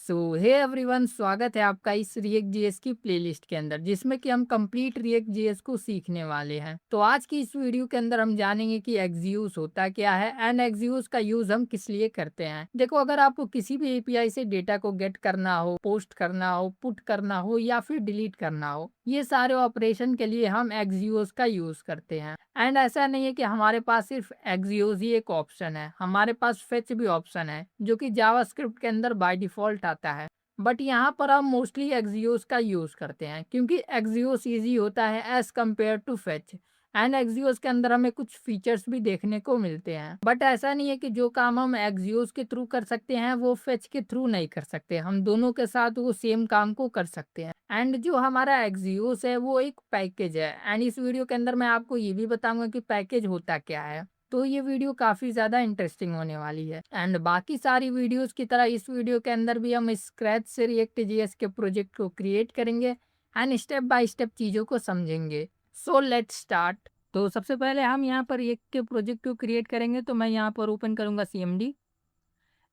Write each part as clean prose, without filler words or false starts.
सो hey everyone, स्वागत है आपका इस रिएक्ट जीएस की प्लेलिस्ट के अंदर जिसमें कि हम कंप्लीट रिएक्ट जीएस को सीखने वाले हैं। तो आज की इस वीडियो के अंदर हम जानेंगे कि एक्सयूज होता क्या है एंड एक्सयूज का यूज हम किस लिए करते हैं। देखो, अगर आपको किसी भी एपीआई से डेटा को गेट करना हो, पोस्ट करना हो, पुट करना हो या फिर डिलीट करना हो, ये सारे ऑपरेशन के लिए हम एक्सयूज का यूज करते हैं। एंड ऐसा नहीं है कि हमारे पास सिर्फ एक्सयूज ही एक ऑप्शन है, हमारे पास फेच भी ऑप्शन है जो कि जावास्क्रिप्ट के अंदर बाय डिफॉल्ट आता है। बट यहाँ पर हम मोस्टली एक्सयूज का यूज करते हैं क्योंकि एक्सयूज इजी होता है as compare to fetch. And Axios के अंदर हमें कुछ फीचर्स भी देखने को मिलते हैं, बट ऐसा नहीं है कि जो काम हम एक्सयूज के थ्रू कर सकते हैं वो फेच के थ्रू नहीं कर सकते। हम दोनों के साथ वो सेम काम को कर सकते हैं। एंड जो हमारा एक्सयूज है वो एक पैकेज है। एंड इस वीडियो के अंदर मैं आपको ये भी बताऊंगा कि पैकेज होता क्या है। तो ये वीडियो काफ़ी ज़्यादा इंटरेस्टिंग होने वाली है। एंड बाकी सारी वीडियोस की तरह इस वीडियो के अंदर भी हम स्क्रैच से रिएक्ट जेएस के प्रोजेक्ट को क्रिएट करेंगे एंड स्टेप बाय स्टेप चीज़ों को समझेंगे। So let's start. तो सबसे पहले हम यहाँ पर रिएक्ट के प्रोजेक्ट को क्रिएट करेंगे, तो मैं यहाँ पर ओपन करूँगा CMD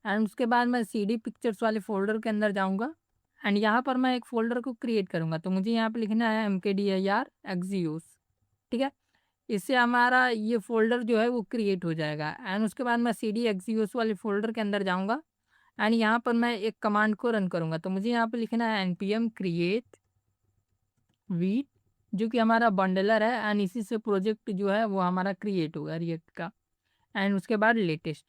एंड उसके बाद मैं CD पिक्चर्स वाले फोल्डर के अंदर जाऊँगा एंड यहाँ पर मैं एक फ़ोल्डर को क्रिएट करूँगा। तो मुझे यहाँ पे लिखना है mkdir एक्सयूज, ठीक है। इससे हमारा ये फ़ोल्डर जो है वो क्रिएट हो जाएगा एंड उसके बाद मैं CD एक्सयूज वाले फ़ोल्डर के अंदर जाऊँगा एंड यहाँ पर मैं एक कमांड को रन करूँगा। तो मुझे यहाँ पे लिखना है npm create वीट, जो कि हमारा बंडलर है एंड इसी से प्रोजेक्ट जो है वो हमारा क्रिएट होगा रिएक्ट का। एंड उसके बाद लेटेस्ट,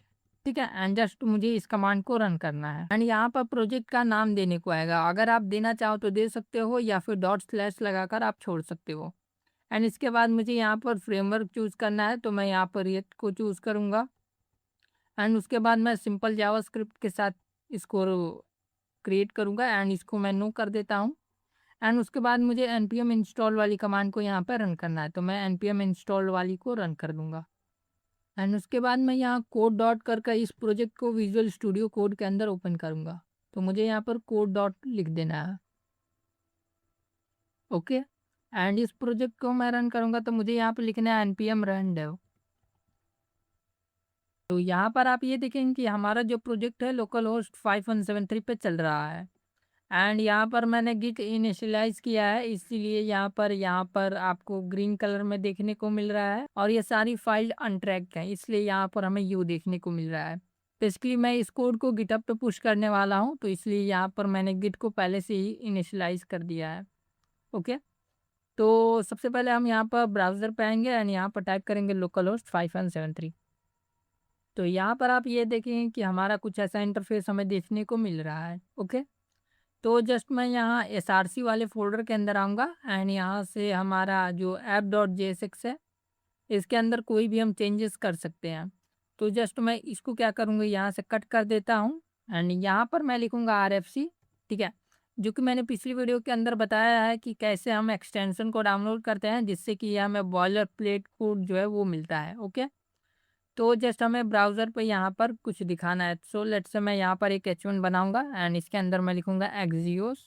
ठीक है। एंड जस्ट मुझे इस कमांड को रन करना है एंड यहाँ पर प्रोजेक्ट का नाम देने को आएगा। अगर आप देना चाहो तो दे सकते हो या फिर डॉट स्लैश लगाकर आप छोड़ सकते हो। एंड इसके बाद मुझे यहाँ पर फ्रेमवर्क चूज़ करना है, तो मैं यहाँ पर रिएक्ट को चूज़ करूँगा एंड उसके बाद मैं सिंपल जावास्क्रिप्ट के साथ इसको क्रिएट करूँगा एंड इसको मैं नो कर देता हूँ। एंड उसके बाद मुझे npm इंस्टॉल वाली कमांड को यहाँ पर रन करना है, तो मैं npm इंस्टॉल वाली को रन कर दूँगा एंड उसके बाद मैं यहाँ कोड डॉट कर इस प्रोजेक्ट को विजुअल स्टूडियो कोड के अंदर ओपन करूँगा। तो मुझे यहाँ पर कोड डॉट लिख देना है, ओके। एंड इस प्रोजेक्ट को मैं रन करूँगा तो मुझे यहाँ पर लिखना है npm run dev। तो यहाँ पर आप ये देखेंगे कि हमारा जो प्रोजेक्ट है लोकल होस्ट 5173 पे चल रहा है एंड यहाँ पर मैंने गिट इनिशियलाइज किया है, इसीलिए यहाँ पर आपको ग्रीन कलर में देखने को मिल रहा है और ये सारी फाइल अनट्रैक्ड है, इसलिए यहाँ पर हमें यू देखने को मिल रहा है। बेसिकली मैं इस कोड को गिटहब पे पुश करने वाला हूँ, तो इसलिए यहाँ पर मैंने गिट को पहले से ही इनिशियलाइज कर दिया है, ओके। तो सबसे पहले हम यहाँ पर ब्राउज़र पे आएंगे एंड यहाँ पर टाइप करेंगे लोकल होस्ट 5173। तो यहाँ पर आप ये देखेंगे कि हमारा कुछ ऐसा इंटरफेस हमें देखने को मिल रहा है, ओके। तो जस्ट मैं यहाँ SRC वाले फ़ोल्डर के अंदर आऊँगा एंड यहाँ से हमारा जो app.jsx है, इसके अंदर कोई भी हम चेंजेस कर सकते हैं। तो जस्ट मैं इसको क्या करूँगा, यहाँ से कट कर देता हूँ एंड यहाँ पर मैं लिखूँगा RFC, ठीक है। जो कि मैंने पिछली वीडियो के अंदर बताया है कि कैसे हम एक्सटेंशन को डाउनलोड करते हैं जिससे कि हमें बॉयलर प्लेट कोड जो है वो मिलता है, ओके। तो जस्ट हमें ब्राउज़र पे यहाँ पर कुछ दिखाना है। सो लेट्स से मैं यहाँ पर एक H1 बनाऊँगा एंड इसके अंदर मैं लिखूँगा एक्सियोस,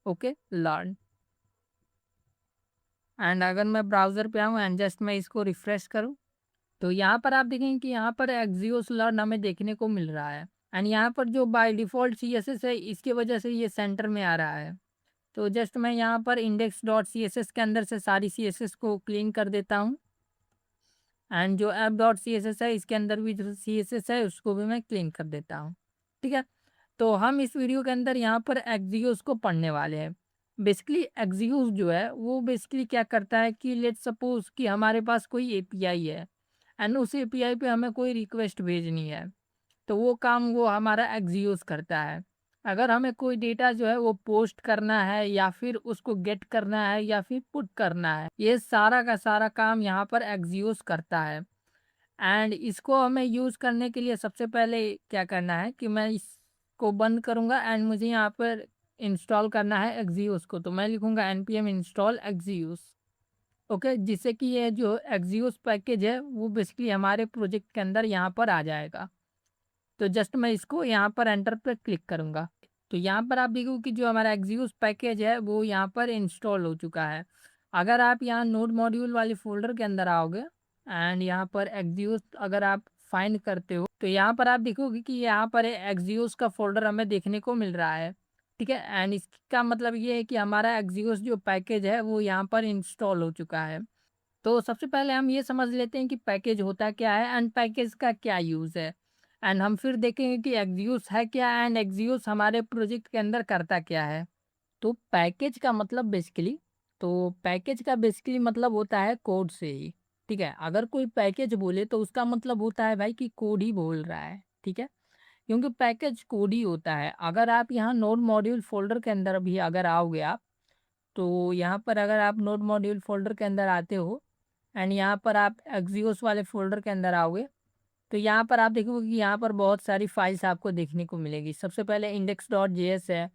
ओके, लर्न। एंड अगर मैं ब्राउज़र पे आऊँ एंड जस्ट मैं इसको रिफ्रेश करूँ, तो यहाँ पर आप देखेंगे कि यहाँ पर एक्सियोस लर्न हमें देखने को मिल रहा है एंड यहाँ पर जो बाय डिफ़ॉल्ट CSS है इसकी वजह से ये सेंटर में आ रहा है। तो जस्ट मैं यहाँ पर index.css के अंदर से सारी CSS को क्लीन कर देता हूँ एंड जो app.css है इसके अंदर भी जो CSS है उसको भी मैं क्लीन कर देता हूँ, ठीक है। तो हम इस वीडियो के अंदर यहाँ पर एक्सियोस को पढ़ने वाले हैं। बेसिकली एक्सियोस जो है वो बेसिकली क्या करता है कि लेट्स सपोज कि हमारे पास कोई एपीआई है एंड उस एपीआई पे हमें कोई रिक्वेस्ट भेजनी है, तो वो काम वो हमारा एक्सियोस करता है। अगर हमें कोई डेटा जो है वो पोस्ट करना है या फिर उसको गेट करना है या फिर पुट करना है, ये सारा का सारा काम यहाँ पर एक्सियोस करता है। एंड इसको हमें यूज़ करने के लिए सबसे पहले क्या करना है कि मैं इसको बंद करूँगा एंड मुझे यहाँ पर इंस्टॉल करना है एक्सियोस को। तो मैं लिखूँगा npm इंस्टॉल एक्सियोस, ओके, जिससे कि ये जो एक्सियोस पैकेज है वो बेसिकली हमारे प्रोजेक्ट के अंदर यहाँ पर आ जाएगा। तो जस्ट मैं इसको यहाँ पर एंटर पर क्लिक करूँगा। तो यहाँ पर आप देखो कि जो हमारा एक्सियोस पैकेज है वो यहाँ पर इंस्टॉल हो चुका है। अगर आप यहाँ नोड मॉड्यूल वाले फ़ोल्डर के अंदर आओगे एंड यहाँ पर एक्सियोस अगर आप फाइंड करते हो तो यहाँ पर आप देखोगे कि यहाँ पर एक्सियोस का फोल्डर हमें देखने को मिल रहा है। ठीक है, एंड इसका मतलब ये है कि हमारा एक्सियोस जो पैकेज है वो यहाँ पर इंस्टॉल हो चुका है। तो सबसे पहले हम ये समझ लेते हैं कि पैकेज होता क्या है एंड पैकेज का क्या यूज़ है, एंड हम फिर देखेंगे कि एक्सियोस है क्या एंड एक्सियोस हमारे प्रोजेक्ट के अंदर करता क्या है। तो पैकेज का मतलब बेसिकली मतलब होता है कोड से ही। ठीक है, अगर कोई पैकेज बोले तो उसका मतलब होता है भाई कि कोड ही बोल रहा है। ठीक है, क्योंकि पैकेज कोड ही होता है। अगर आप यहाँ नोड मॉड्यूल फोल्डर के अंदर भी अगर आओगे आप, तो यहाँ पर अगर आप नोड मॉड्यूल फोल्डर के अंदर आते हो एंड यहाँ पर आप एक्सियोस वाले फोल्डर के अंदर आओगे, तो यहाँ पर आप देखोगे कि यहाँ पर बहुत सारी फाइल्स आपको देखने को मिलेगी। सबसे पहले index.js है,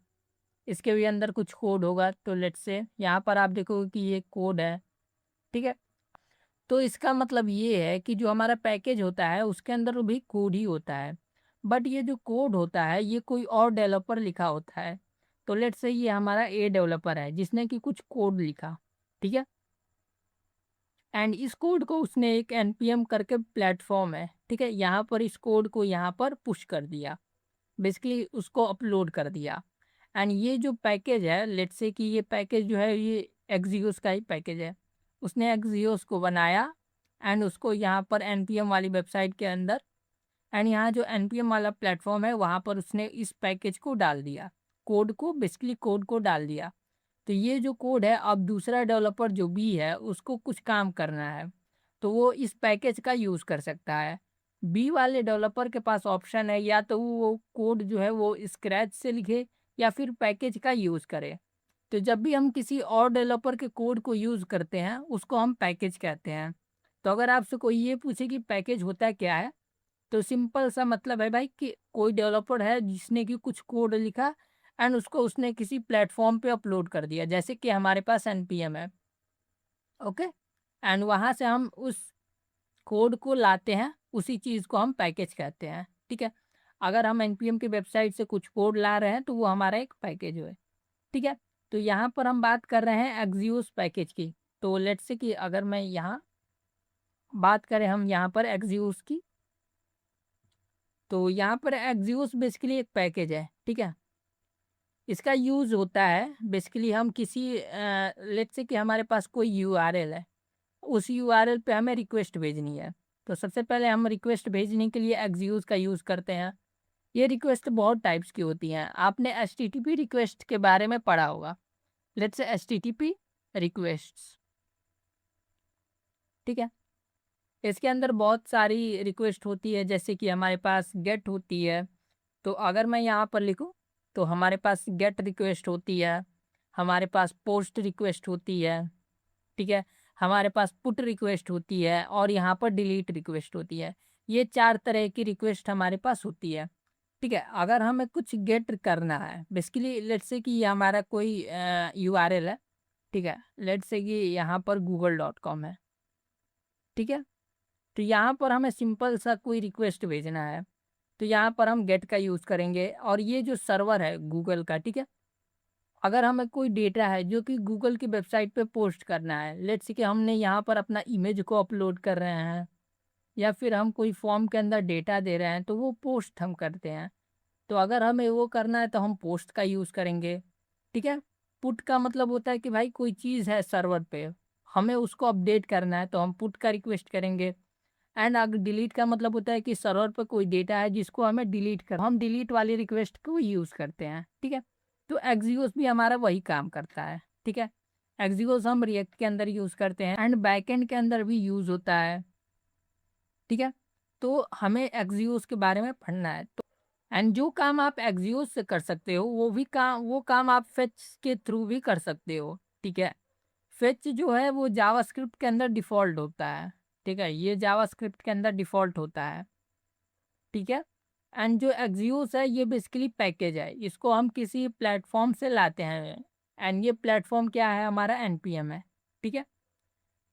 इसके भी अंदर कुछ कोड होगा। तो लेट्स से यहाँ पर आप देखोगे कि ये कोड है। ठीक है, तो इसका मतलब ये है कि जो हमारा पैकेज होता है उसके अंदर भी कोड ही होता है, बट ये जो कोड होता है ये कोई और डेवलपर लिखा होता है। तो लेट्स से ये हमारा ए डेवलपर है जिसने कि कुछ कोड लिखा। ठीक है, एंड इस कोड को उसने एक एनपीएम करके प्लेटफॉर्म है, ठीक है, यहाँ पर इस कोड को यहाँ पर पुश कर दिया, बेसिकली उसको अपलोड कर दिया। एंड ये जो पैकेज है, लेट्स से कि ये पैकेज जो है ये एक्सियोस का ही पैकेज है। उसने एक्सियोस को बनाया एंड उसको यहाँ पर एनपीएम वाली वेबसाइट के अंदर एंड यहाँ जो एनपीएम वाला प्लेटफॉर्म है वहाँ पर उसने इस पैकेज को डाल दिया, कोड को, बेसिकली कोड को डाल दिया। तो ये जो कोड है अब दूसरा डेवलपर जो भी है उसको कुछ काम करना है तो वो इस पैकेज का यूज़ कर सकता है। बी वाले डेवलपर के पास ऑप्शन है या तो वो कोड जो है वो स्क्रैच से लिखे या फिर पैकेज का यूज़ करे। तो जब भी हम किसी और डेवलपर के कोड को यूज़ करते हैं उसको हम पैकेज कहते हैं। तो अगर आपसे कोई ये पूछे कि पैकेज होता क्या है, तो सिंपल सा मतलब है भाई कि कोई डेवलपर है जिसने कि कुछ कोड लिखा एंड उसको उसने किसी प्लेटफॉर्म पे अपलोड कर दिया, जैसे कि हमारे पास एनपीएम है। ओके, एंड वहाँ से हम उस कोड को लाते हैं, उसी चीज़ को हम पैकेज कहते हैं। ठीक है, अगर हम एनपीएम की वेबसाइट से कुछ कोड ला रहे हैं तो वो हमारा एक पैकेज है। ठीक है, तो यहाँ पर हम बात कर रहे हैं एक्सियोस पैकेज की। तो लेट्स से कि अगर मैं यहाँ बात करें हम यहाँ पर एक्सियोस की, तो यहाँ पर एक्सियोस बेसिकली एक पैकेज है। ठीक है, इसका यूज़ होता है बेसिकली हम किसी लेट्स से कि हमारे पास कोई यूआरएल है, उस यूआरएल पे हमें रिक्वेस्ट भेजनी है। तो सबसे पहले हम रिक्वेस्ट भेजने के लिए एक्सियोस का यूज़ करते हैं। ये रिक्वेस्ट बहुत टाइप्स की होती हैं, आपने एचटीटीपी रिक्वेस्ट के बारे में पढ़ा होगा। Let's say HTTP requests. ठीक है, इसके अंदर बहुत सारी रिक्वेस्ट होती है, जैसे कि हमारे पास गेट होती है। तो अगर मैं यहाँ पर लिखूँ तो हमारे पास गेट रिक्वेस्ट होती है, हमारे पास पोस्ट रिक्वेस्ट होती है। ठीक है, हमारे पास पुट रिक्वेस्ट होती है और यहाँ पर डिलीट रिक्वेस्ट होती है। ये 4 तरह की रिक्वेस्ट हमारे पास होती है। ठीक है, अगर हमें कुछ गेट करना है, बेसिकली लेट्स से कि ये हमारा कोई यूआरएल है। ठीक है, लेट्स से कि यहाँ पर google.com है। ठीक है, तो यहाँ पर हमें सिंपल सा कोई रिक्वेस्ट भेजना है, तो यहाँ पर हम गेट का यूज़ करेंगे। और ये जो सर्वर है गूगल का, ठीक है, अगर हमें कोई डेटा है जो कि गूगल की वेबसाइट पे पोस्ट करना है, लेट्स से कि हमने यहाँ पर अपना इमेज को अपलोड कर रहे हैं या फिर हम कोई फॉर्म के अंदर डेटा दे रहे हैं, तो वो पोस्ट हम करते हैं। तो अगर हमें वो करना है तो हम पोस्ट का यूज़ करेंगे। ठीक है, पुट का मतलब होता है कि भाई कोई चीज़ है सर्वर पे, हमें उसको अपडेट करना है तो हम पुट का रिक्वेस्ट करेंगे। एंड अगर डिलीट का मतलब होता है कि सर्वर पर कोई डेटा है जिसको हमें डिलीट कर, हम डिलीट वाली रिक्वेस्ट को यूज़ करते हैं। ठीक है, तो एक्सियोस भी हमारा वही काम करता है। ठीक है, एक्सियोस हम रिएक्ट के अंदर यूज़ करते हैं एंड बैकएंड के अंदर भी यूज़ होता है। ठीक है, तो हमें एक्सियोस के बारे में पढ़ना है। तो एंड जो काम आप एक्सियोस से कर सकते हो वो काम आप फेच के थ्रू भी कर सकते हो। ठीक है, फेच जो है वो जावास्क्रिप्ट के अंदर डिफ़ॉल्ट होता है। ठीक है, ये जावास्क्रिप्ट के अंदर डिफ़ॉल्ट होता है। ठीक है, एंड जो एक्सियोस है ये बेसिकली पैकेज है, इसको हम किसी प्लेटफॉर्म से लाते हैं एंड ये प्लेटफॉर्म क्या है, हमारा एनपीएम है। ठीक है,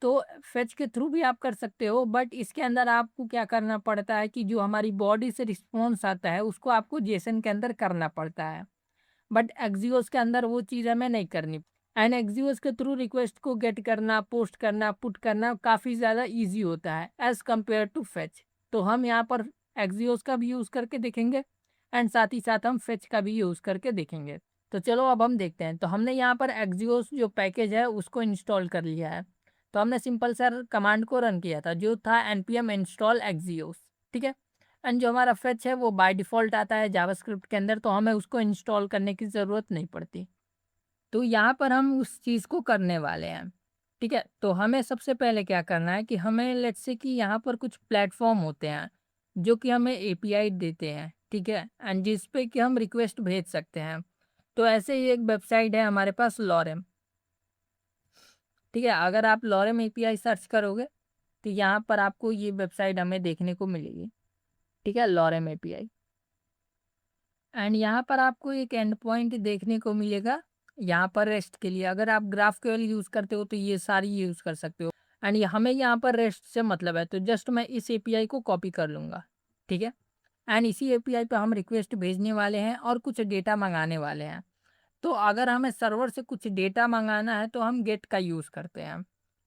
तो फेच के थ्रू भी आप कर सकते हो, बट इसके अंदर आपको क्या करना पड़ता है कि जो हमारी बॉडी से रिस्पॉन्स आता है उसको आपको जेसन के अंदर करना पड़ता है, बट एक्सियोस के अंदर वो चीज़ हमें नहीं करनी। एंड एक्सियोस के थ्रू रिक्वेस्ट को गेट करना, पोस्ट करना, पुट करना काफ़ी ज़्यादा इजी होता है एज़ कम्पेयर टू फेच। तो हम यहाँ पर एक्सियोस का भी यूज़ करके देखेंगे एंड साथ ही साथ हम फेच का भी यूज़ करके देखेंगे। तो चलो अब हम देखते हैं। तो हमने यहाँ पर एक्सियोस जो पैकेज है उसको इंस्टॉल कर लिया है। तो हमने सिंपल सा कमांड को रन किया था जो था npm इंस्टॉल एक्सियोस, ठीक है। एंड जो हमारा फेच है वो बाय डिफ़ॉल्ट आता है जावास्क्रिप्ट के अंदर, तो हमें उसको इंस्टॉल करने की ज़रूरत नहीं पड़ती। तो यहाँ पर हम उस चीज़ को करने वाले हैं, ठीक है। तो हमें सबसे पहले क्या करना है कि हमें लेट्स से कि यहाँ पर कुछ प्लेटफ़ॉर्म होते हैं, जो कि हमें एपीआई देते हैं, ठीक है। एंड जिस पे कि हम रिक्वेस्ट भेज सकते हैं। तो ऐसे ही एक वेबसाइट है हमारे पास लॉरेम, ठीक है। अगर आप लॉरेम एपीआई सर्च करोगे, तो यहाँ पर आपको ये वेबसाइट हमें देखने को मिलेगी, ठीक है, लॉरेम एपीआई। एंड यहाँ पर आपको एक एंड पॉइंट देखने को मिलेगा यहाँ पर रेस्ट के लिए। अगर आप ग्राफक्यूएल यूज़ करते हो तो ये सारी यूज़ कर सकते हो। एंड हमें यहाँ पर रेस्ट से मतलब है, तो जस्ट मैं इस एपीआई को कॉपी कर लूँगा, ठीक है। एंड इसी एपीआई पे हम रिक्वेस्ट भेजने वाले हैं और कुछ डेटा मंगाने वाले हैं। तो अगर हमें सर्वर से कुछ डेटा मंगाना है तो हम गेट का यूज़ करते हैं।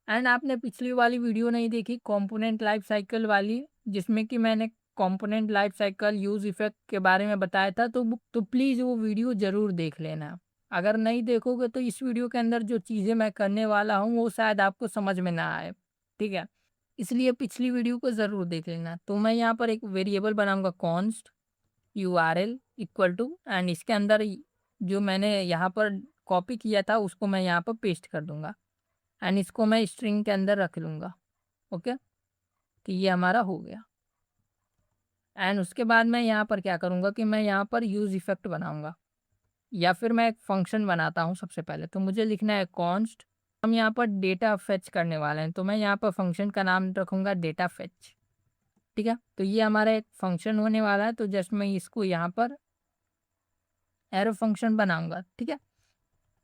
एंड आपने पिछली वाली वीडियो नहीं देखी कंपोनेंट लाइफ साइकिल वाली, जिसमें कि मैंने component life cycle use effect के बारे में बताया था, तो प्लीज़ वो वीडियो ज़रूर देख लेना। अगर नहीं देखोगे तो इस वीडियो के अंदर जो चीज़ें मैं करने वाला हूँ वो शायद आपको समझ में ना आए, ठीक है। इसलिए पिछली वीडियो को ज़रूर देख लेना। तो मैं यहाँ पर एक वेरिएबल बनाऊँगा const URL equal to, and इसके अंदर जो मैंने यहाँ पर कॉपी किया था उसको मैं यहाँ पर पेस्ट कर दूंगा। एंड इसको मैं स्ट्रिंग के अंदर रख लूँगा, ओके। तो ये हमारा हो गया। एंड उसके बाद मैं यहाँ पर क्या करूँगा कि मैं यहाँ पर यूज़ इफ़ेक्ट बनाऊँगा, या फिर मैं एक फंक्शन बनाता हूँ। सबसे पहले तो मुझे लिखना है कॉन्स्ट, हम यहाँ पर डेटा फेच करने वाले हैं, तो मैं यहाँ पर फंक्शन का नाम रखूँगा डेटा फेच, ठीक है। तो ये हमारा एक फंक्शन होने वाला है, तो जस्ट मैं इसको यहाँ पर एरो फंक्शन बनाऊँगा, ठीक है।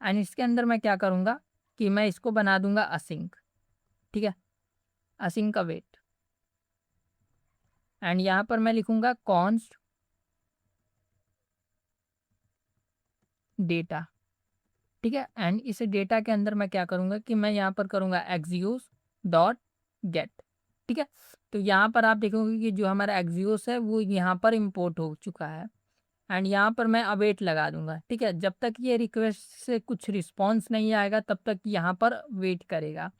एंड इसके अंदर मैं क्या करूँगा कि मैं इसको बना दूँगा असिंक, ठीक है, असिंक का वेट। एंड यहाँ पर मैं लिखूँगा कॉन्स्ट डेटा, ठीक है। एंड इस डेटा के अंदर मैं क्या करूँगा कि मैं यहाँ पर करूँगा एक्सियोस डॉट गेट, ठीक है। तो यहाँ पर आप देखोगे कि जो हमारा एक्सियोस है वो यहाँ पर इम्पोर्ट हो चुका है। एंड यहाँ पर मैं अवेट लगा दूंगा, ठीक है। जब तक ये रिक्वेस्ट से कुछ रिस्पॉन्स नहीं आएगा तब तक यहाँ पर वेट करेगा,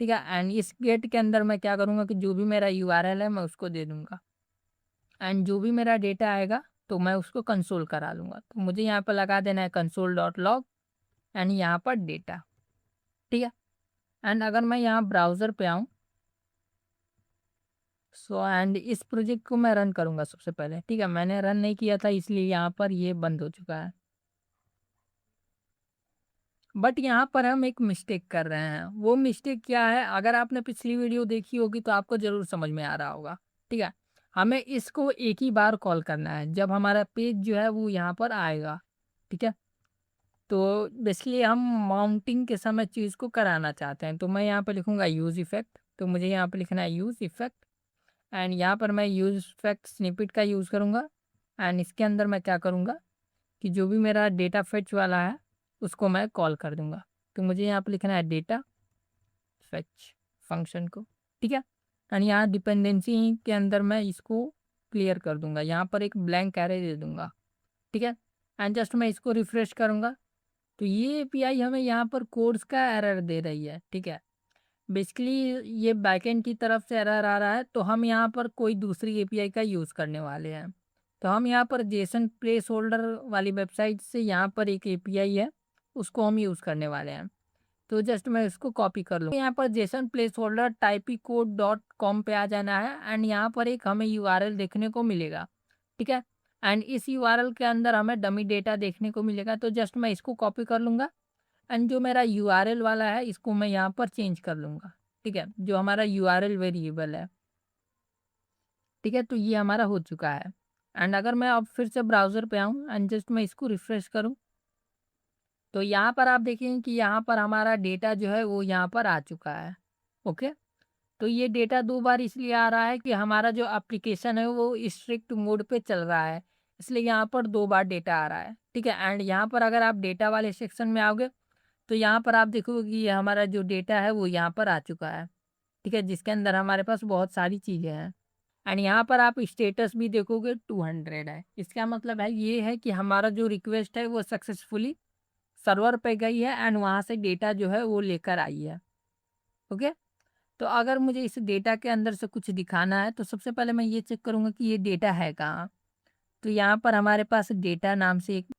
ठीक है। एंड इस गेट के अंदर मैं क्या करूँगा कि जो भी मेरा यूआरएल है मैं उसको दे दूँगा। एंड जो भी मेरा डेटा आएगा तो मैं उसको कंसोल करा लूँगा। तो मुझे यहाँ पर लगा देना है कंसोल डॉट लॉग एंड यहाँ पर डेटा, ठीक है। एंड अगर मैं यहाँ ब्राउज़र पे आऊँ, सो एंड इस प्रोजेक्ट को मैं रन करूँगा सबसे पहले, ठीक है। मैंने रन नहीं किया था इसलिए यहाँ पर ये बंद हो चुका है। बट यहाँ पर हम एक मिस्टेक कर रहे हैं। वो मिस्टेक क्या है, अगर आपने पिछली वीडियो देखी होगी तो आपको ज़रूर समझ में आ रहा होगा, ठीक है। हमें इसको एक ही बार कॉल करना है जब हमारा पेज जो है वो यहाँ पर आएगा, ठीक है। तो बेसिकली हम माउंटिंग के समय चीज़ को कराना चाहते हैं, तो मैं यहाँ पर लिखूँगा यूज़ इफ़ेक्ट। तो मुझे यहाँ पर लिखना है यूज़ इफ़ेक्ट एंड यहाँ पर मैं यूज़ इफ़ेक्ट स्निपेट का यूज़ करूँगा। एंड इसके अंदर मैं क्या करूँगा कि जो भी मेरा डेटा फेच वाला है उसको मैं कॉल कर दूंगा। तो मुझे यहाँ पर लिखना है डेटा फेच फंक्शन को, ठीक है। एंड यहाँ डिपेंडेंसी के अंदर मैं इसको क्लियर कर दूंगा, यहाँ पर एक ब्लैंक एरे दे दूंगा, ठीक है। एंड जस्ट मैं इसको रिफ्रेश करूंगा तो ये एपीआई हमें यहाँ पर कोड्स का एरर दे रही है, ठीक है। बेसिकली ये बैकएंड की तरफ से एरर आ रहा है, तो हम यहाँ पर कोई दूसरी एपीआई का यूज़ करने वाले हैं। तो हम यहाँ पर जेसन प्लेस होल्डर वाली वेबसाइट से यहाँ पर एक एपीआई है उसको हम यूज़ करने वाले हैं। तो जस्ट मैं इसको कॉपी कर लूँ, यहाँ पर जेसन प्लेस होल्डर typicode.com पे आ जाना है एंड यहाँ पर एक हमें यूआरएल देखने को मिलेगा, ठीक है। एंड इस यूआरएल के अंदर हमें डमी डेटा देखने को मिलेगा, तो जस्ट मैं इसको कॉपी कर लूँगा एंड जो मेरा यूआरएल वाला है इसको मैं यहाँ पर चेंज कर लूँगा, ठीक है, जो हमारा यूआरएल वेरिएबल है, ठीक है। तो ये हमारा हो चुका है। एंड अगर मैं अब फिर से ब्राउज़र पे आऊँ एंड जस्ट मैं इसको रिफ्रेश करूँ, तो यहाँ पर आप देखेंगे कि यहाँ पर हमारा डेटा जो है वो यहाँ पर आ चुका है, ओके। तो ये डेटा 2 बार इसलिए आ रहा है कि हमारा जो एप्लीकेशन है वो स्ट्रिक्ट मोड पे चल रहा है, इसलिए यहाँ पर 2 बार डेटा आ रहा है, ठीक है। एंड यहाँ पर अगर आप डेटा वाले सेक्शन में आओगे तो यहाँ पर आप देखोगे कि ये हमारा जो डेटा है वो यहाँ पर आ चुका है, ठीक है, जिसके अंदर हमारे पास बहुत सारी चीज़ें हैं। एंड यहाँ पर आप स्टेटस भी देखोगे 200 है। इसका मतलब है ये है कि हमारा जो रिक्वेस्ट है वो सक्सेसफुली सर्वर पे गई है एंड वहाँ से डेटा जो है वो लेकर आई है। ओके, तो अगर मुझे इस डेटा के अंदर से कुछ दिखाना है तो सबसे पहले मैं ये चेक करूँगा कि ये डेटा है कहाँ। तो यहाँ पर हमारे पास डेटा नाम से एक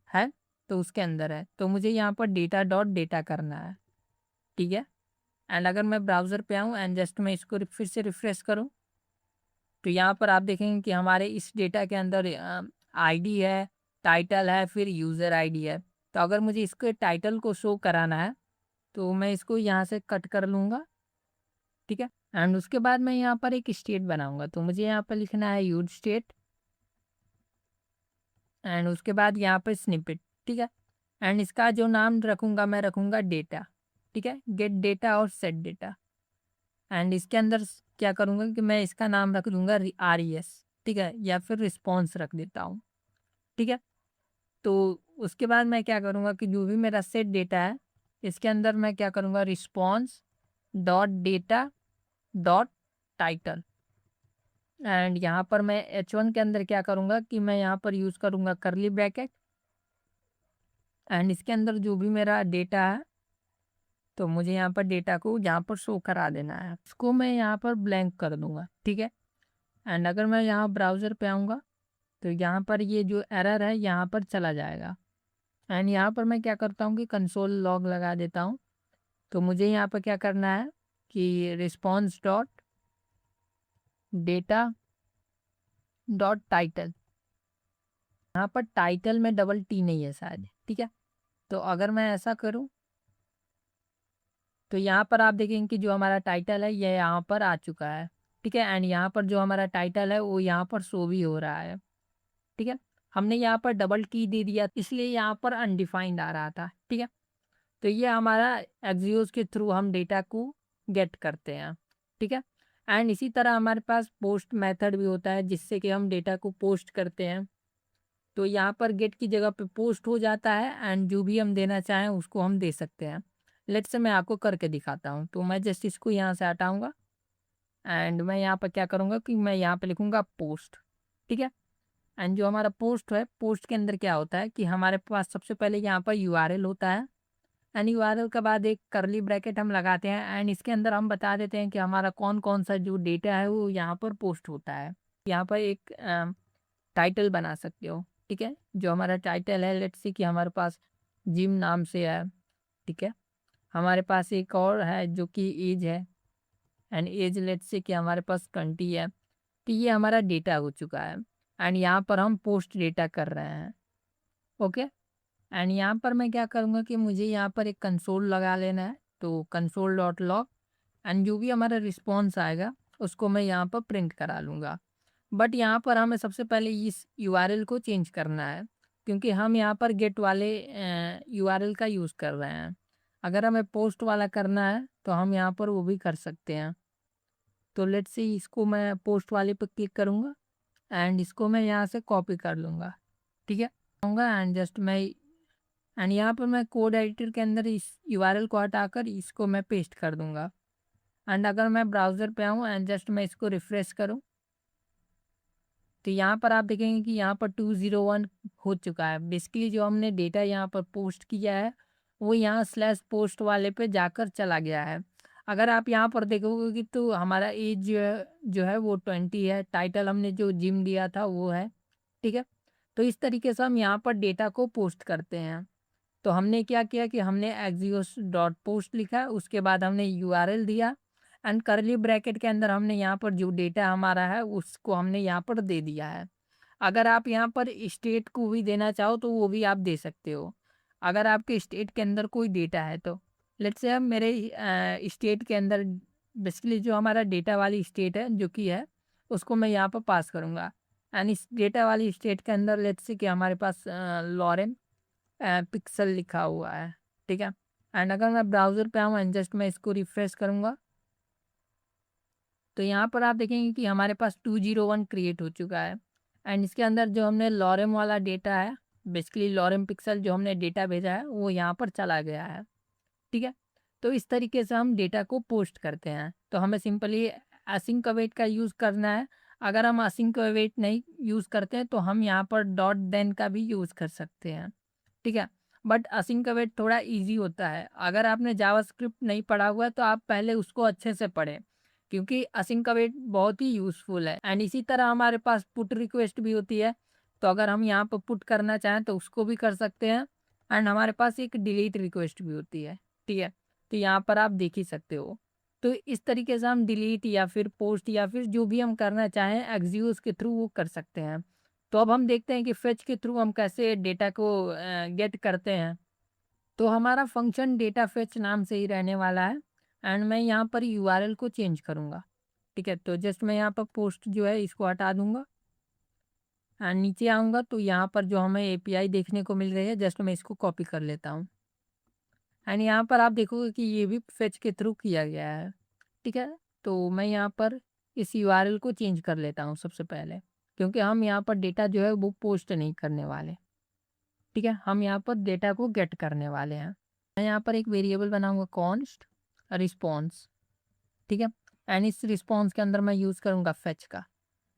है, तो उसके अंदर है, तो मुझे यहाँ पर डेटा डॉट डेटा करना है। ठीक है, एंड अगर मैं ब्राउज़र पे आऊँ एंड जस्ट मैं इसको फिर से रिफ्रेश करूँ, तो यहाँ पर आप देखेंगे कि हमारे इस डेटा के अंदर आईडी है, टाइटल है, फिर यूज़र आईडी है। तो अगर मुझे इसके टाइटल को शो कराना है तो मैं इसको यहाँ से कट कर लूँगा। ठीक है, एंड उसके बाद मैं यहाँ पर एक स्टेट बनाऊँगा, तो मुझे यहाँ पर लिखना है यूज स्टेट एंड उसके बाद यहाँ पर स्निपेट। ठीक है, एंड इसका जो नाम रखूँगा मैं रखूँगा डेटा। ठीक है, गेट डेटा और सेट डेटा। एंड इसके अंदर क्या करूँगा कि मैं इसका नाम रख दूँगा RES। ठीक है, या फिर रिस्पॉन्स रख देता हूँ। ठीक है, तो उसके बाद मैं क्या करूँगा कि जो भी मेरा सेट डेटा है इसके अंदर मैं क्या करूँगा, response dot data dot title. And यहाँ पर मैं H1 के अंदर क्या करूँगा कि मैं यहाँ पर यूज़ करूँगा करली ब्रैकेट एंड इसके अंदर जो भी मेरा डेटा है तो मुझे यहाँ पर डेटा को यहाँ पर शो करा देना है, उसको मैं यहाँ पर ब्लैंक कर दूंगा। ठीक है, एंड अगर मैं यहाँ ब्राउज़र पे आऊँगा तो यहाँ पर ये जो एरर है यहाँ पर चला जाएगा। एंड यहाँ पर मैं क्या करता हूँ कि कंसोल लॉग लगा देता हूँ। तो मुझे यहाँ पर क्या करना है कि response dot data dot title, यहाँ पर टाइटल में डबल टी नहीं है शायद। ठीक है, तो अगर मैं ऐसा करूँ तो यहाँ पर आप देखेंगे कि जो हमारा टाइटल है ये यहाँ पर आ चुका है। ठीक है, एंड यहाँ पर जो हमारा टाइटल है वो यहाँ पर शो भी हो रहा है। ठीक है, हमने यहाँ पर डबल की दे दिया इसलिए यहाँ पर अनडिफाइंड आ रहा था। ठीक है, तो ये हमारा एक्सियोस के थ्रू हम डेटा को गेट करते हैं। ठीक है, एंड इसी तरह हमारे पास पोस्ट मेथड भी होता है जिससे कि हम डेटा को पोस्ट करते हैं। तो यहाँ पर गेट की जगह पे पोस्ट हो जाता है एंड जो भी हम देना चाहें उसको हम दे सकते हैं। लेट्स से मैं आपको करके दिखाता हूँ, तो मैं जस्ट इसको यहाँ से हटाऊँगा एंड मैं यहाँ पर क्या करूँगा कि मैं यहाँ पे लिखूँगा पोस्ट। ठीक है, एंड जो हमारा पोस्ट है, पोस्ट के अंदर क्या होता है कि हमारे पास सबसे पहले यहाँ पर URL होता है एंड URL के बाद एक करली ब्रैकेट हम लगाते हैं एंड इसके अंदर हम बता देते हैं कि हमारा कौन कौन सा जो डेटा है वो यहाँ पर पोस्ट होता है। यहाँ पर एक टाइटल बना सकते हो। ठीक है, जो हमारा टाइटल है लेट्स सी कि हमारे पास जिम नाम से है। ठीक है, हमारे पास एक और है जो कि एज है एंड एज लेट्स से कि हमारे पास 20 है। तो ये हमारा डेटा हो चुका है एंड यहाँ पर हम पोस्ट डेटा कर रहे हैं। ओके, एंड यहाँ पर मैं क्या करूँगा कि मुझे यहाँ पर एक कंसोल लगा लेना है, तो कंसोल डॉट लॉग एंड जो भी हमारा रिस्पॉन्स आएगा उसको मैं यहाँ पर प्रिंट करा लूँगा। बट यहाँ पर हमें सबसे पहले इस URL को चेंज करना है क्योंकि हम यहाँ पर गेट वाले URL का यूज़ कर रहे हैं। अगर हमें पोस्ट वाला करना है तो हम यहाँ पर वो भी कर सकते हैं। तो लेट्स से इसको मैं पोस्ट वाले पर क्लिक करूँगा एंड इसको मैं यहाँ से कॉपी कर लूँगा। ठीक है, आऊँगा एंड जस्ट मैं एंड यहाँ पर मैं कोड एडिटर के अंदर इस URL को हटाकर इसको मैं पेस्ट कर दूँगा। एंड अगर मैं ब्राउज़र पे आऊँ एंड जस्ट मैं इसको रिफ़्रेश करूँ तो यहाँ पर आप देखेंगे कि यहाँ पर 201 हो चुका है। बेसिकली जो हमने डेटा यहाँ पर पोस्ट किया है वो यहाँ स्लैश पोस्ट वाले पे जाकर चला गया है। अगर आप यहाँ पर देखोगे कि तो हमारा एज जो है वो 20 है, टाइटल हमने जो जिम दिया था वो है। ठीक है, तो इस तरीके से हम यहाँ पर डेटा को पोस्ट करते हैं। तो हमने क्या किया कि हमने एक्सियोस डॉट पोस्ट लिखा, उसके बाद हमने URL दिया एंड करली ब्रैकेट के अंदर हमने यहाँ पर जो डेटा हमारा है उसको हमने यहाँ पर दे दिया है। अगर आप यहाँ पर स्टेट को भी देना चाहो तो वो भी आप दे सकते हो, अगर आपके स्टेट के अंदर कोई डेटा है तो। लेट्स से अब मेरे स्टेट के अंदर बेसिकली जो हमारा डेटा वाली स्टेट है जो कि है उसको मैं यहाँ पर पास करूँगा एंड इस डेटा वाली स्टेट के अंदर लेट्स से कि हमारे पास लॉरेन पिक्सल लिखा हुआ है। ठीक है, एंड अगर मैं ब्राउज़र पे आऊँ एंड जस्ट मैं इसको रिफ्रेश करूँगा तो यहाँ पर आप देखेंगे कि हमारे पास 201 क्रिएट हो चुका है एंड इसके अंदर जो हमने लॉरेम वाला डेटा है, बेसिकली लॉरेम पिक्सल जो हमने डेटा भेजा है वो यहाँ पर चला गया है। ठीक है, तो इस तरीके से हम डेटा को पोस्ट करते हैं। तो हमें सिंपली एसिंक अवेट का यूज़ करना है। अगर हम असिंक अवेट नहीं यूज़ करते हैं तो हम यहाँ पर डॉट देन का भी यूज़ कर सकते हैं, ठीक है। बट असिंक अवेट थोड़ा इजी होता है। अगर आपने जावास्क्रिप्ट नहीं पढ़ा हुआ है तो आप पहले उसको अच्छे से पढ़ें, क्योंकि असिंक अवेट बहुत ही यूज़फुल है। एंड इसी तरह हमारे पास पुट रिक्वेस्ट भी होती है, तो अगर हम यहाँ पर पुट करना चाहें तो उसको भी कर सकते हैं। एंड हमारे पास एक डिलीट रिक्वेस्ट भी होती है, ठीक है। तो यहाँ पर आप देख ही सकते हो। तो इस तरीके से हम डिलीट या फिर पोस्ट या फिर जो भी हम करना चाहें एक्सक्यूज के थ्रू वो कर सकते हैं। तो अब हम देखते हैं कि फेच के थ्रू हम कैसे डेटा को गेट करते हैं। तो हमारा फंक्शन डेटा फेच नाम से ही रहने वाला है। एंड मैं यहाँ पर यूआरएल को चेंज करूँगा, ठीक है। तो जस्ट मैं यहाँ पर पोस्ट जो है इसको हटा दूंगा एंड नीचे आऊँगा तो यहाँ पर जो हमें एपीआई देखने को मिल रही है, जस्ट मैं इसको कॉपी कर लेता हूँ। एंड यहाँ पर आप देखोगे कि ये भी फेच के थ्रू किया गया है, ठीक है। तो मैं यहाँ पर इस यूआरएल को चेंज कर लेता हूँ सबसे पहले, क्योंकि हम यहाँ पर डेटा जो है वो पोस्ट नहीं करने वाले, ठीक है। हम यहाँ पर डेटा को गेट करने वाले हैं। मैं यहाँ पर एक वेरिएबल बनाऊंगा कॉन्स्ट रिस्पॉन्स, ठीक है। एंड इस रिस्पॉन्स के अंदर मैं यूज़ करूँगा फेच का।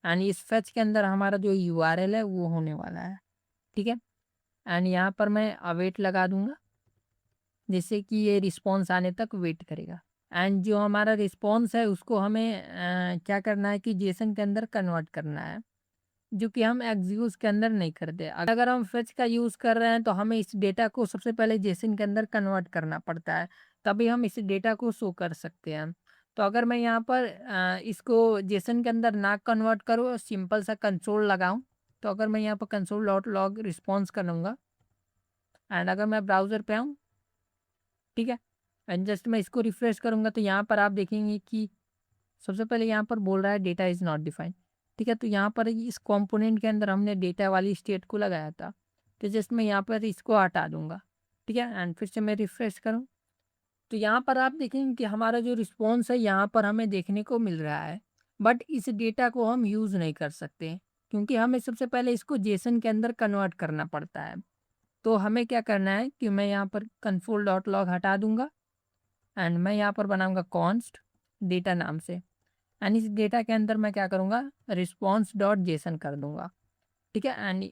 एंड इस फेच के अंदर हमारा जो यूआरएल है वो होने वाला है, ठीक है। एंड यहाँ पर मैं अवेट लगा दूंगा, जिससे कि ये रिस्पॉन्स आने तक वेट करेगा। एंड जो हमारा रिस्पॉन्स है उसको हमें क्या करना है कि जेसन के अंदर कन्वर्ट करना है, जो कि हम एक्सक्यूज के अंदर नहीं करते। अगर हम फेच का यूज़ कर रहे हैं तो हमें इस डेटा को सबसे पहले जेसन के अंदर कन्वर्ट करना पड़ता है, तभी हम इस डेटा को शो कर सकते हैं। तो अगर मैं यहाँ पर इसको जेसन के अंदर ना कन्वर्ट करूँ, सिंपल सा कंसोल लगाऊं, तो अगर मैं यहाँ पर कंसोल डॉट लॉग रिस्पॉन्स करूँगा एंड अगर मैं ब्राउज़र पे आऊँ, ठीक है, एंड जस्ट मैं इसको रिफ्रेश करूँगा तो यहाँ पर आप देखेंगे कि सबसे पहले यहाँ पर बोल रहा है डेटा इज़ नॉट डिफाइंड, ठीक है। तो यहाँ पर इस कंपोनेंट के अंदर हमने डेटा वाली स्टेट को लगाया था, तो जस्ट मैं यहाँ पर इसको हटा दूंगा, ठीक है। एंड फिर से मैं रिफ्रेश करूँ तो यहाँ पर आप देखेंगे कि हमारा जो रिस्पॉन्स है यहाँ पर हमें देखने को मिल रहा है। बट इस डेटा को हम यूज़ नहीं कर सकते, क्योंकि हमें सबसे पहले इसको जेसन के अंदर कन्वर्ट करना पड़ता है। तो हमें क्या करना है कि मैं यहाँ पर कंसोल डॉट लॉग हटा दूंगा एंड मैं यहाँ पर बनाऊंगा कॉन्स्ट डेटा नाम से। एंड इस डेटा के अंदर मैं क्या करूँगा, रिस्पॉन्स डॉट जेसन कर दूंगा, ठीक है। एंड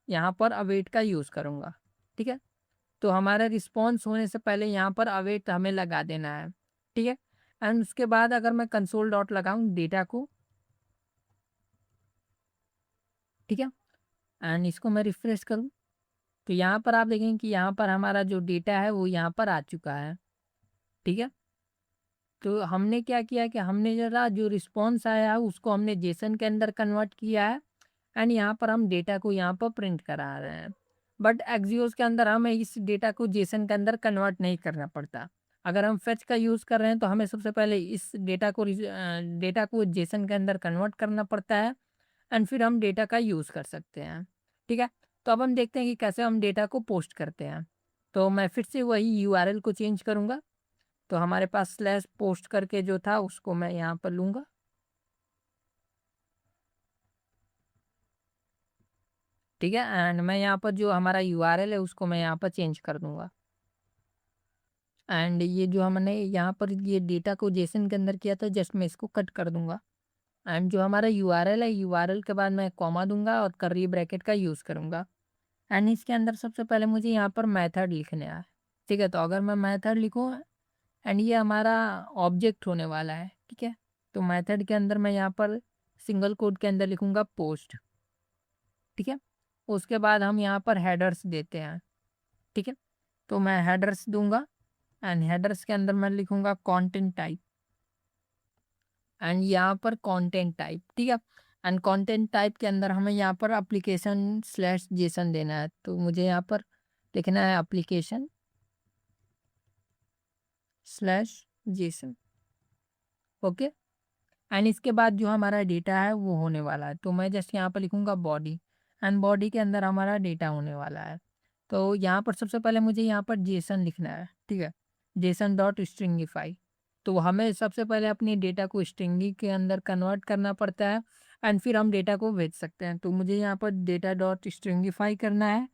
यहाँ पर अवेट का यूज़ करूँगा, ठीक है। तो हमारा रिस्पॉन्स होने से पहले यहाँ पर अवेट हमें लगा देना है, ठीक है। एंड उसके बाद अगर मैं कंसोल डॉट लगाऊँ डेटा को, ठीक है, एंड इसको मैं रिफ्रेश करूँ तो यहाँ पर आप देखेंगे कि यहाँ पर हमारा जो डेटा है वो यहाँ पर आ चुका है, ठीक है। तो हमने क्या किया कि हमने ज़रा जो रिस्पॉन्स आया है उसको हमने जेसन के अंदर कन्वर्ट किया है एंड यहाँ पर हम डेटा को यहाँ पर प्रिंट करा रहे हैं। बट एक्सियोस के अंदर हमें इस डेटा को जेसन के अंदर कन्वर्ट नहीं करना पड़ता। अगर हम फेच का यूज़ कर रहे हैं तो हमें सबसे पहले इस डेटा को जेसन के अंदर कन्वर्ट करना पड़ता है एंड फिर हम डेटा का यूज़ कर सकते हैं, ठीक है। तो अब हम देखते हैं कि कैसे हम डेटा को पोस्ट करते हैं। तो मैं फिर से वही यूआरएल को चेंज करूँगा, तो हमारे पास स्लैश पोस्ट करके जो था उसको मैं यहाँ पर लूँगा, ठीक है। एंड मैं यहाँ पर जो हमारा यूआरएल है उसको मैं यहाँ पर चेंज कर दूँगा। एंड ये जो हमने यहाँ पर ये डेटा को जेसन के अंदर किया था, जस्ट मैं इसको कट कर दूँगा। एंड जो हमारा यूआरएल है, यूआरएल के बाद मैं कॉमा दूँगा और कर्ली ब्रैकेट का यूज़ करूँगा। एंड इसके अंदर सबसे पहले मुझे यहाँ पर मेथड लिखना है, ठीक है। तो अगर मैं मेथड लिखूँ एंड ये हमारा ऑब्जेक्ट होने वाला है, ठीक है। तो मेथड के अंदर मैं यहाँ पर सिंगल कोट के अंदर लिखूँगा पोस्ट, ठीक है। उसके बाद हम यहाँ पर हेडर्स देते हैं, ठीक है। तो मैं हेडर्स दूंगा एंड हेडर्स के अंदर मैं लिखूँगा कंटेंट टाइप एंड यहाँ पर कंटेंट टाइप, ठीक है। एंड कंटेंट टाइप के अंदर हमें यहाँ पर एप्लीकेशन स्लैश जेसन देना है, तो मुझे यहाँ पर लिखना है application slash Jason, okay. And इसके बाद जो हमारा डेटा है वो होने वाला है, तो मैं जस्ट यहाँ पर लिखूँगा बॉडी एंड बॉडी के अंदर हमारा डेटा होने वाला है। तो यहाँ पर सबसे पहले मुझे यहाँ पर जेसन लिखना है, ठीक है, जेसन डॉट स्ट्रिंगिफाई। तो हमें सबसे पहले अपनी डेटा को स्ट्रिंगी के अंदर कन्वर्ट करना पड़ता है एंड फिर हम डेटा को भेज सकते हैं। तो मुझे यहाँ पर डेटा डॉट स्ट्रिंगिफाई करना है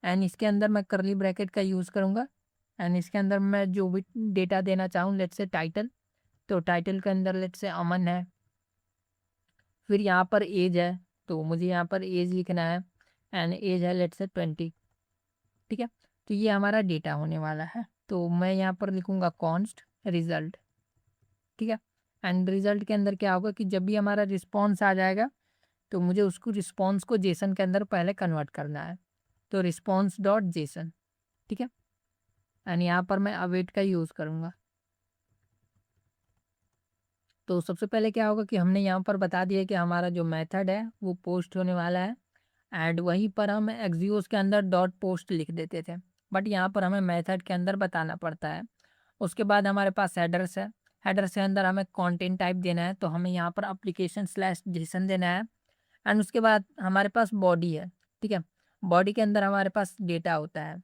एंड इसके अंदर मैं कर्ली ब्रैकेट का यूज़ करूँगा एंड इसके अंदर मैं जो भी डेटा देना चाहूँ, लेट्स से टाइटल, तो टाइटल के अंदर लेट्स से अमन है फिर यहाँ पर एज है, तो मुझे यहाँ पर एज लिखना है एंड एज है लेट्स से 20। ठीक है, तो ये हमारा डेटा होने वाला है। तो मैं यहाँ पर लिखूँगा कॉन्स्ट रिजल्ट। ठीक है, एंड रिजल्ट के अंदर क्या होगा कि जब भी हमारा रिस्पॉन्स आ जाएगा तो मुझे उसको रिस्पॉन्स को जेसन के अंदर पहले कन्वर्ट करना है। तो रिस्पॉन्स डॉट जेसन। ठीक है, एंड यहाँ पर मैं अवेट का यूज़ करूँगा। तो सबसे पहले क्या होगा कि हमने यहाँ पर बता दिया कि हमारा जो मेथड है वो पोस्ट होने वाला है, एंड वहीं पर हम एक्सियोस के अंदर डॉट पोस्ट लिख देते थे, बट यहाँ पर हमें मेथड के अंदर बताना पड़ता है। उसके बाद हमारे पास हेडर्स है, हेडर के अंदर हमें कंटेंट टाइप देना है, तो हमें यहाँ पर एप्लीकेशन स्लैश जेसन देना है। एंड उसके बाद हमारे पास बॉडी है। ठीक है, बॉडी के अंदर हमारे पास डेटा होता है,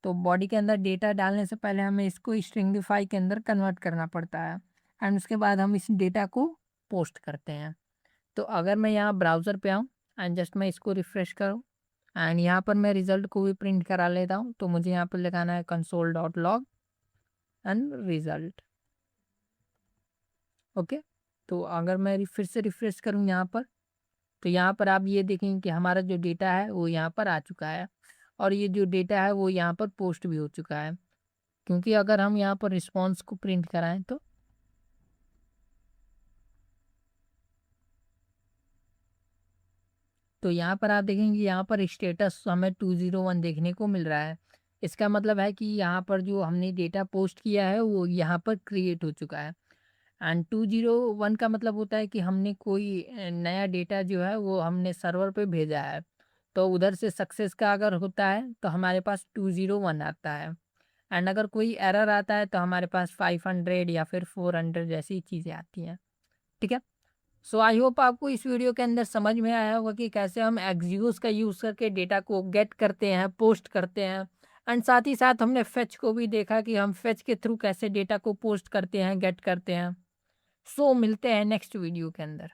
तो बॉडी के अंदर डेटा डालने से पहले हमें इसको स्ट्रिंगिफाई के अंदर कन्वर्ट करना पड़ता है, एंड उसके बाद हम इस डेटा को पोस्ट करते हैं। तो अगर मैं यहाँ ब्राउज़र पे आऊँ एंड जस्ट मैं इसको रिफ़्रेश करूँ एंड यहाँ पर मैं रिज़ल्ट को भी प्रिंट करा लेता हूँ, तो मुझे यहाँ पर लगाना है console dot log end result. Okay, तो अगर मैं फिर से रिफ़्रेश करूँ यहाँ पर, तो यहाँ पर आप ये देखेंगे कि हमारा जो डेटा है वो यहाँ पर आ चुका है, और ये जो डेटा है वो यहाँ पर पोस्ट भी हो चुका है। क्योंकि अगर हम यहाँ पर रिस्पॉन्स को प्रिंट कराएं तो यहाँ पर आप देखेंगे यहाँ पर स्टेटस हमें 201 देखने को मिल रहा है। इसका मतलब है कि यहाँ पर जो हमने डेटा पोस्ट किया है वो यहाँ पर क्रिएट हो चुका है, एंड 201 का मतलब होता है कि हमने कोई नया डेटा जो है वो हमने सर्वर पे भेजा है। तो उधर से सक्सेस का अगर होता है तो हमारे पास 201 आता है, एंड अगर कोई एरर आता है तो हमारे पास 500 या फिर 400 जैसी चीज़ें आती हैं। ठीक है, सो आई होप आपको इस वीडियो के अंदर समझ में आया होगा कि कैसे हम एक्सियोस का यूज़ करके डेटा को गेट करते हैं, पोस्ट करते हैं, एंड साथ ही साथ हमने फेच को भी देखा कि हम फेच के थ्रू कैसे डेटा को पोस्ट करते हैं, गेट करते हैं। सो मिलते हैं नेक्स्ट वीडियो के अंदर।